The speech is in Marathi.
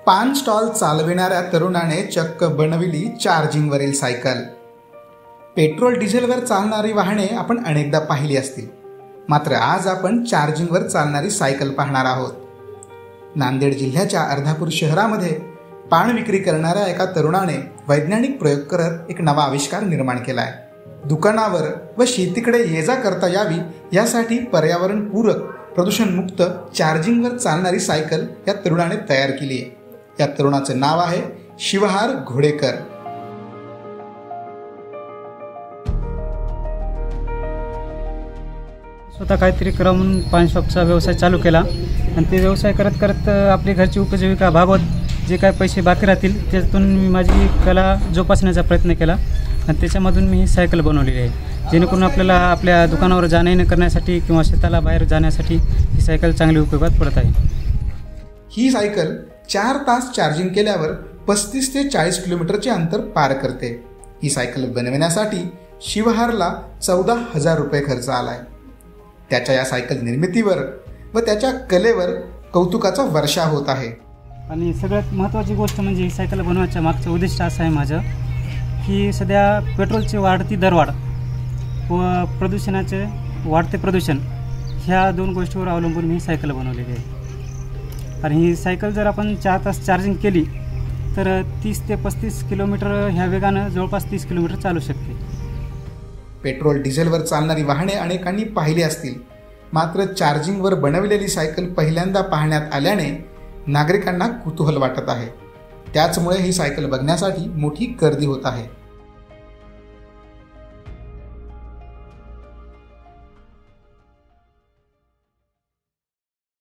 पान स्टॉल चालविणाऱ्या तरुणाने चक्क बनविली चार्जिंगवरील सायकल। पेट्रोल डिझेलवर चालणारी वाहने आपण अनेकदा पाहिली असतील, मात्र आज आपण चार्जिंगवर चालणारी सायकल पाहणार आहोत। नांदेड जिल्ह्याच्या अर्धापूर शहरामध्ये पान विक्री करणाऱ्या एका तरुणाने वैज्ञानिक प्रयोग करत एक नवा आविष्कार निर्माण केलाय। दुकानावर व शेतीकडे ये-जा करता यावी यासाठी पर्यावरणपूरक प्रदूषणमुक्त चार्जिंगवर चालणारी सायकल या तरुणाने तयार केली आहे। या तरुणाचे नाव आहे शिवहार घोडेकर। स्वतः काहीतरी करावं म्हणून पान शॉपचा व्यवसाय चालू केला आणि ते व्यवसाय करत करत आपली घरची उपजीविका भागवत जे काय पैसे बाकी राहतील त्यातून मी माझी कला जोपासण्याचा प्रयत्न केला आणि त्याच्यामधून मी ही सायकल बनवलेली आहे, जेणेकरून आपल्याला आपल्या दुकानावर जाणं येणं करण्यासाठी किंवा शेताला बाहेर जाण्यासाठी ही सायकल चांगली उपयोगात पडत आहे। ही सायकल 4 तास चार्जिंग केल्यावर 35 ते 40 किलोमीटरचे अंतर पार करते। ही सायकल बनवण्यासाठी शिवहारला 14,000 रुपये खर्च आलाय। त्याच्या या सायकल निर्मितीवर व त्याच्या कलेवर कौतुकाचा वर्षा होत आहे। आणि सगळ्यात महत्त्वाची गोष्ट म्हणजे ही सायकल बनवायच्या मागचं उद्दिष्ट असं आहे माझं की सध्या पेट्रोलची वाढती दरवाढ व प्रदूषणाचे वाढते प्रदूषण ह्या 2 गोष्टीवर अवलंबून मी सायकल बनवलेली आहे। आणि ही सायकल जर आपण 4 तास चार्जिंग केली तर 30 ते 35 किलोमीटर ह्या वेगानं जवळपास 30 किलोमीटर चालू शकते। पेट्रोल डिझेलवर चालणारी वाहने अनेकांनी पाहिली असतील, मात्र चार्जिंगवर बनविलेली सायकल पहिल्यांदा पाहण्यात आल्याने नागरिकांना कुतूहल वाटत आहे। त्याचमुळे ही सायकल बघण्यासाठी मोठी गर्दी होत आहे।